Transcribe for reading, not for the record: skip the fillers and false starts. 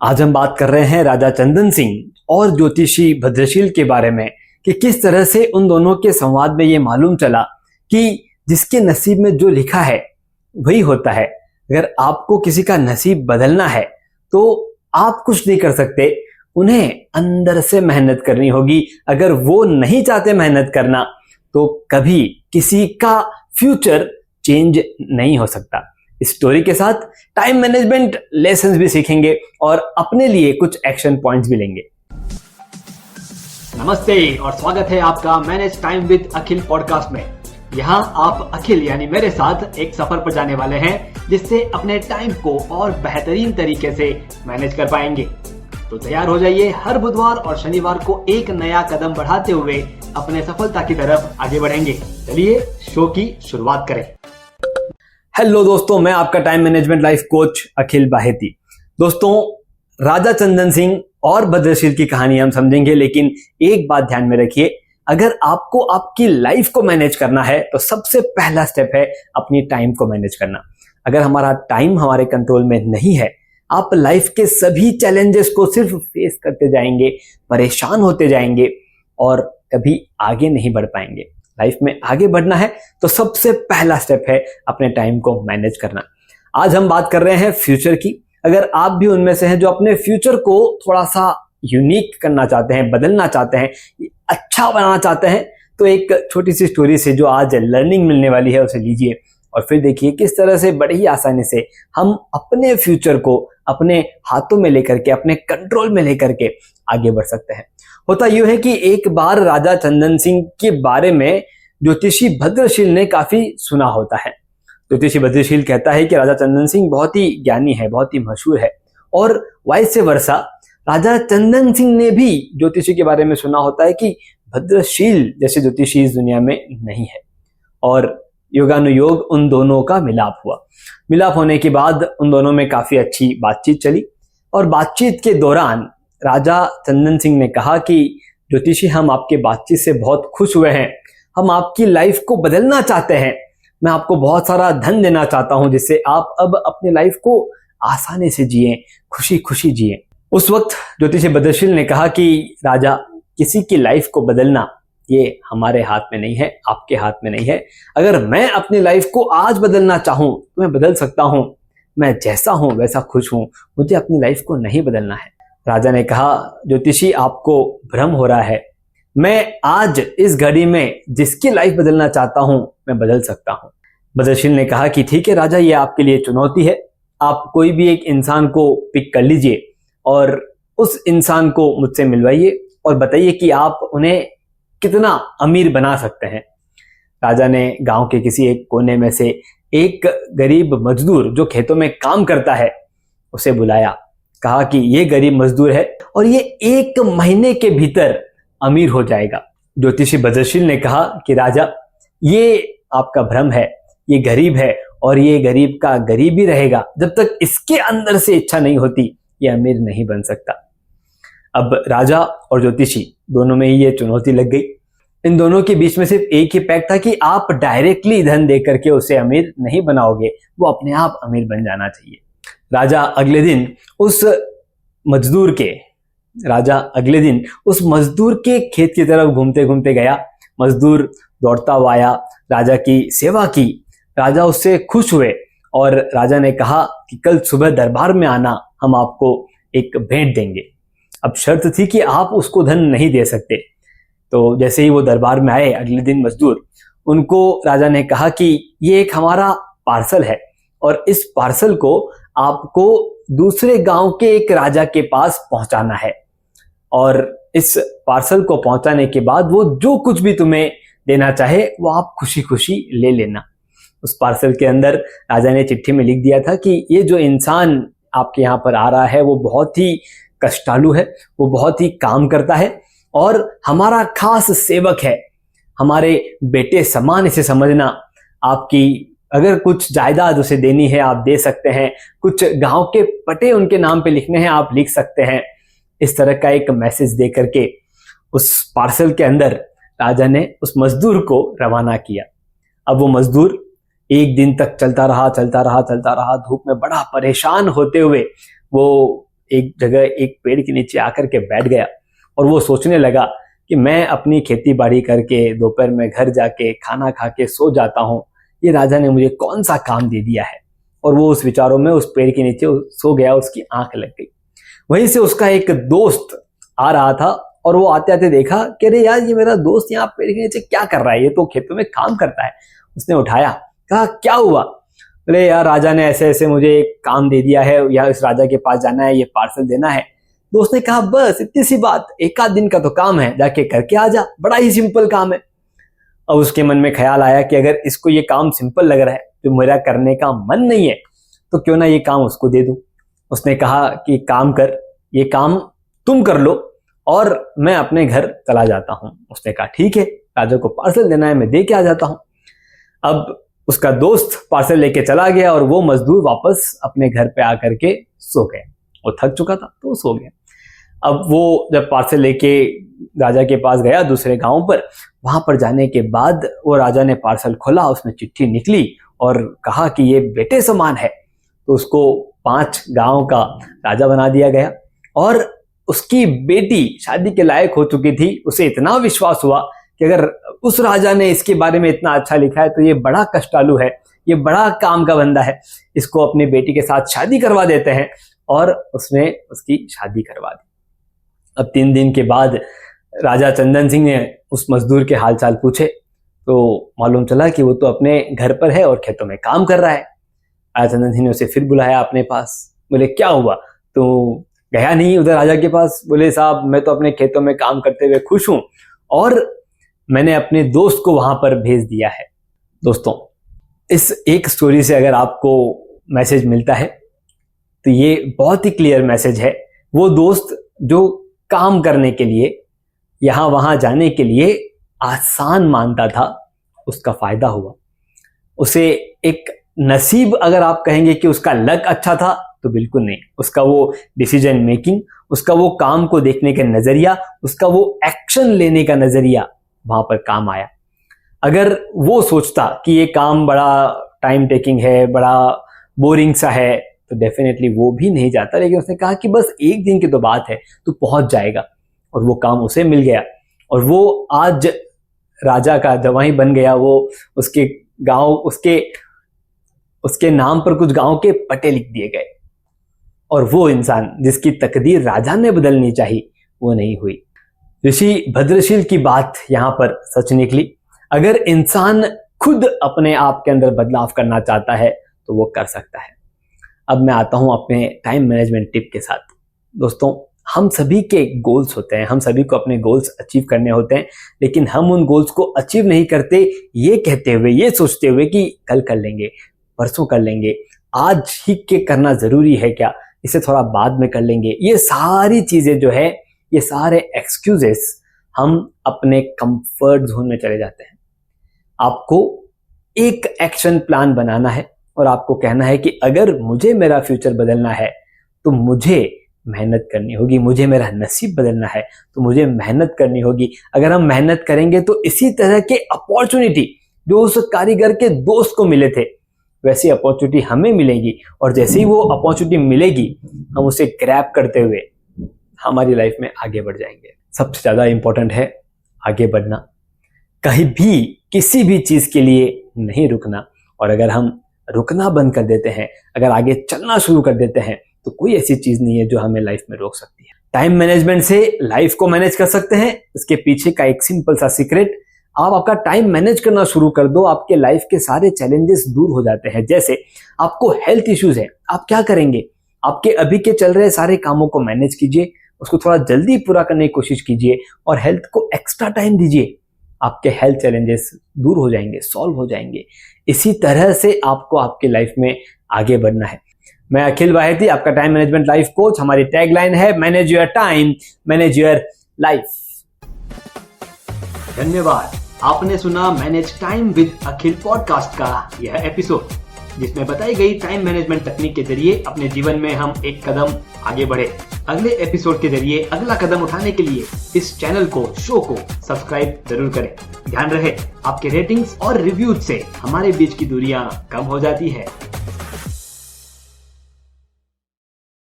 आज हम बात कर रहे हैं राजा चंदन सिंह और ज्योतिषी भद्रशील के बारे में कि किस तरह से उन दोनों के संवाद में ये मालूम चला कि जिसके नसीब में जो लिखा है वही होता है। अगर आपको किसी का नसीब बदलना है तो आप कुछ नहीं कर सकते, उन्हें अंदर से मेहनत करनी होगी। अगर वो नहीं चाहते मेहनत करना तो कभी किसी का फ्यूचर चेंज नहीं हो सकता। इस स्टोरी के साथ टाइम मैनेजमेंट लेसन्स भी सीखेंगे और अपने लिए कुछ एक्शन पॉइंट्स भी लेंगे। नमस्ते और स्वागत है आपका manage time with Akhil podcast में। यहाँ आप अखिल यानी मेरे साथ एक सफर पर जाने वाले हैं जिससे अपने टाइम को और बेहतरीन तरीके से मैनेज कर पाएंगे। तो तैयार हो जाइए, हर बुधवार और शनिवार को एक नया कदम बढ़ाते हुए अपने सफलता की तरफ आगे बढ़ेंगे। चलिए शो की शुरुआत करें। हेलो दोस्तों, मैं आपका टाइम मैनेजमेंट लाइफ कोच अखिल बाहेती। दोस्तों, राजा चंदन सिंह और भद्रशील की कहानी हम समझेंगे, लेकिन एक बात ध्यान में रखिए, अगर आपको आपकी लाइफ को मैनेज करना है तो सबसे पहला स्टेप है अपनी टाइम को मैनेज करना। अगर हमारा टाइम हमारे कंट्रोल में नहीं है, आप लाइफ के सभी चैलेंजेस को सिर्फ फेस करते जाएंगे, परेशान होते जाएंगे और कभी आगे नहीं बढ़ पाएंगे। लाइफ में आगे बढ़ना है तो सबसे पहला स्टेप है अपने टाइम को मैनेज करना। आज हम बात कर रहे हैं फ्यूचर की। अगर आप भी उनमें से हैं जो अपने फ्यूचर को थोड़ा सा यूनिक करना चाहते हैं, बदलना चाहते हैं, अच्छा बनाना चाहते हैं, तो एक छोटी सी स्टोरी से जो आज लर्निंग मिलने वाली है उसे लीजिए और फिर देखिए किस तरह से बड़ी ही आसानी से हम अपने फ्यूचर को अपने हाथों में लेकर के, अपने कंट्रोल में लेकर के आगे बढ़ सकते हैं। होता यूं है कि एक बार राजा चंदन सिंह के बारे में ज्योतिषी भद्रशील ने काफी सुना होता है। ज्योतिषी भद्रशील कहता है कि राजा चंदन सिंह बहुत ही ज्ञानी है, बहुत ही मशहूर है, और वाइस वर्सा राजा चंदन सिंह ने भी ज्योतिषी के बारे में सुना होता है कि भद्रशील जैसे ज्योतिषी इस दुनिया में नहीं है। और योगानुयोग उन दोनों का मिलाप हुआ। मिलाप होने के बाद उन दोनों में काफी अच्छी बातचीत चली और बातचीत के दौरान राजा चंदन सिंह ने कहा कि ज्योतिषी, हम आपके बातचीत से बहुत खुश हुए हैं, हम आपकी लाइफ को बदलना चाहते हैं, मैं आपको बहुत सारा धन देना चाहता हूं जिससे आप अब अपनी लाइफ को आसानी से जिए, खुशी खुशी जिए। उस वक्त ज्योतिषी भद्रशील ने कहा कि राजा, किसी की लाइफ को बदलना ये हमारे हाथ में नहीं है, आपके हाथ में नहीं है। अगर मैं अपनी लाइफ को आज बदलना चाहूं तो मैं बदल सकता हूं, मैं जैसा हूं वैसा खुश हूं, मुझे अपनी लाइफ को नहीं बदलना है। राजा ने कहा, ज्योतिषी, आपको भ्रम हो रहा है, मैं आज इस घड़ी में जिसकी लाइफ बदलना चाहता हूं मैं बदल सकता हूं। भद्रशील ने कहा कि ठीक है राजा, ये आपके लिए चुनौती है, आप कोई भी एक इंसान को पिक कर लीजिए और उस इंसान को मुझसे मिलवाइए और बताइए कि आप उन्हें कितना अमीर बना सकते हैं। राजा ने गांव के किसी एक कोने में से एक गरीब मजदूर जो खेतों में काम करता है उसे बुलाया। कहा कि ये गरीब मजदूर है और ये 1 महीने के भीतर अमीर हो जाएगा। ज्योतिषी भद्रशील ने कहा कि राजा, ये आपका भ्रम है, ये गरीब है और ये गरीब का गरीब ही रहेगा, जब तक इसके अंदर से इच्छा नहीं होती ये अमीर नहीं बन सकता। अब राजा और ज्योतिषी दोनों में ही ये चुनौती लग गई। इन दोनों के बीच में सिर्फ एक ही पैक्ट था कि आप डायरेक्टली धन दे करके उसे अमीर नहीं बनाओगे, वो अपने आप अमीर बन जाना चाहिए। राजा अगले दिन उस मजदूर के खेत की तरफ घूमते घूमते गया। मजदूर दौड़ता हुआ आया, राजा की सेवा की, राजा उससे खुश हुए और राजा ने कहा कि कल सुबह दरबार में आना, हम आपको एक भेंट देंगे। अब शर्त थी कि आप उसको धन नहीं दे सकते। तो जैसे ही वो दरबार में आए अगले दिन मजदूर, उनको राजा ने कहा कि ये एक हमारा पार्सल है और इस पार्सल को आपको दूसरे गांव के एक राजा के पास पहुंचाना है और इस पार्सल को पहुंचाने के बाद वो जो कुछ भी तुम्हें देना चाहे वो आप खुशी खुशी ले लेना। उस पार्सल के अंदर राजा ने चिट्ठी में लिख दिया था कि ये जो इंसान आपके यहाँ पर आ रहा है वो बहुत ही कष्टालु है, वो बहुत ही काम करता है और हमारा खास सेवक है, हमारे बेटे समान इसे समझना। आपकी अगर कुछ जायदाद उसे देनी है आप दे सकते हैं, कुछ गांव के पते उनके नाम पे लिखने हैं आप लिख सकते हैं। इस तरह का एक मैसेज दे करके उस पार्सल के अंदर राजा ने उस मजदूर को रवाना किया। अब वो मजदूर 1 दिन तक चलता रहा, धूप में बड़ा परेशान होते हुए वो एक जगह एक पेड़ के नीचे आकर के बैठ गया और वो सोचने लगा कि मैं अपनी खेती बाड़ी करके दोपहर में घर जाके खाना खा के सो जाता हूँ, ये राजा ने मुझे कौन सा काम दे दिया है। और वो उस विचारों में उस पेड़ के नीचे सो गया, उसकी आंख लग गई। वहीं से उसका एक दोस्त आ रहा था और वो आते आते देखा कि अरे यार, ये मेरा दोस्त यहाँ पेड़ के नीचे क्या कर रहा है, ये तो खेतों में काम करता है। उसने उठाया, कहा क्या हुआ? बोले यार, राजा ने ऐसे ऐसे मुझे एक काम दे दिया है, या इस राजा के पास जाना है, ये पार्सल देना है। दोस्त ने कहा बस इतनी सी बात, एक आध दिन का तो काम है, जाके करके आ जा, बड़ा ही सिंपल काम है। अब उसके मन में ख्याल आया कि अगर इसको ये काम सिंपल लग रहा है, जो मेरा करने का मन नहीं है, तो क्यों ना ये काम उसको दे दूं। उसने कहा कि काम कर, ये काम तुम कर लो और मैं अपने घर चला जाता हूं। उसने कहा ठीक है, राजा को पार्सल देना है, मैं दे के आ जाता हूं। अब उसका दोस्त पार्सल लेके चला गया और वो मजदूर वापस अपने घर पे आकर के सो गए। वो थक चुका था तो सो गया। अब वो जब पार्सल लेके राजा के पास गया दूसरे गांव पर, वहां पर जाने के बाद वो राजा ने पार्सल खोला, उसमें चिट्ठी निकली और कहा कि ये बेटे समान है। तो उसको 5 गांव का राजा बना दिया गया और उसकी बेटी शादी के लायक हो चुकी थी। उसे इतना विश्वास हुआ कि अगर उस राजा ने इसके बारे में इतना अच्छा लिखा है तो ये बड़ा कष्टालु है, ये बड़ा काम का बंदा है, इसको अपनी बेटी के साथ शादी करवा देते हैं। और उसने उसकी शादी करवा दी। अब 3 दिन के बाद राजा चंदन सिंह ने उस मजदूर के हालचाल पूछे तो मालूम चला कि वो तो अपने घर पर है और खेतों में काम कर रहा है। राजा चंदन सिंह ने उसे फिर बुलाया अपने पास। बोले क्या हुआ, तो गया नहीं उधर राजा के पास? बोले साहब, मैं तो अपने खेतों में काम करते हुए खुश हूं और मैंने अपने दोस्त को वहां पर भेज दिया है। दोस्तों, इस एक स्टोरी से अगर आपको मैसेज मिलता है तो ये बहुत ही क्लियर मैसेज है। वो दोस्त जो काम करने के लिए, यहां वहां जाने के लिए आसान मानता था, उसका फायदा हुआ। उसे एक नसीब, अगर आप कहेंगे कि उसका लक अच्छा था, तो बिल्कुल नहीं। उसका वो डिसीजन मेकिंग, उसका वो काम को देखने का नजरिया, उसका वो एक्शन लेने का नजरिया वहां पर काम आया। अगर वो सोचता कि ये काम बड़ा टाइम टेकिंग है, बड़ा बोरिंग सा है, तो डेफिनेटली वो भी नहीं जाता। लेकिन उसने कहा कि बस एक दिन की तो बात है, तो पहुंच जाएगा। और वो काम उसे मिल गया और वो आज राजा का जवाई बन गया। वो उसके गांव, उसके नाम पर कुछ गांव के पट्टे लिख दिए गए। और वो इंसान जिसकी तकदीर राजा ने बदलनी चाहिए, वो नहीं हुई। ऋषि भद्रशील की बात यहां पर सच निकली। अगर इंसान खुद अपने आप के अंदर बदलाव करना चाहता है तो वो कर सकता है। अब मैं आता हूं अपने टाइम मैनेजमेंट टिप के साथ। दोस्तों, हम सभी के गोल्स होते हैं, हम सभी को अपने गोल्स अचीव करने होते हैं, लेकिन हम उन गोल्स को अचीव नहीं करते ये कहते हुए, ये सोचते हुए कि कल कर लेंगे, परसों कर लेंगे, आज ही के करना जरूरी है क्या, इसे थोड़ा बाद में कर लेंगे। ये सारी चीजें जो है, ये सारे एक्सक्यूजेस हम अपने कंफर्ट जोन में चले जाते हैं। आपको एक एक्शन प्लान बनाना है और आपको कहना है कि अगर मुझे मेरा फ्यूचर बदलना है तो मुझे मेहनत करनी होगी, मुझे मेरा नसीब बदलना है तो मुझे मेहनत करनी होगी। अगर हम मेहनत करेंगे तो इसी तरह के अपॉर्चुनिटी जो उस कारीगर के दोस्त को मिले थे, वैसी अपॉर्चुनिटी हमें मिलेगी। और जैसे ही वो अपॉर्चुनिटी मिलेगी, हम उसे ग्रैब करते हुए हमारी लाइफ में आगे बढ़ जाएंगे। सबसे ज्यादा इंपॉर्टेंट है आगे बढ़ना, कहीं भी किसी भी चीज के लिए नहीं रुकना। और अगर हम रुकना बंद कर देते हैं, अगर आगे चलना शुरू कर देते हैं, तो कोई ऐसी चीज नहीं है जो हमें लाइफ में रोक सकती है। टाइम मैनेजमेंट से लाइफ को मैनेज कर सकते हैं। इसके पीछे का एक सिंपल सा सीक्रेट, आप आपका टाइम मैनेज करना शुरू कर दो, आपके लाइफ के सारे चैलेंजेस दूर हो जाते हैं। जैसे आपको हेल्थ इश्यूज है, आप क्या करेंगे? आपके अभी के चल रहे सारे कामों को मैनेज कीजिए, उसको थोड़ा जल्दी पूरा करने की कोशिश कीजिए और हेल्थ को एक्स्ट्रा टाइम दीजिए। आपके हेल्थ चैलेंजेस दूर हो जाएंगे, सॉल्व हो जाएंगे। इसी तरह से आपको आपके लाइफ में आगे बढ़ना है। मैं अखिल वाहिदी, आपका टाइम मैनेजमेंट लाइफ कोच। हमारी टैगलाइन है manage your time, manage your life. धन्यवाद। आपने सुना manage time with Akhil podcast का यह एपिसोड, जिसमें बताई गई टाइम मैनेजमेंट तकनीक के जरिए अपने जीवन में हम एक कदम आगे बढ़े। अगले एपिसोड के जरिए अगला कदम उठाने के लिए इस चैनल को, शो को सब्सक्राइब जरूर करें। ध्यान रहे, आपके रेटिंग्स और रिव्यूज से हमारे बीच की दूरियां कम हो जाती है।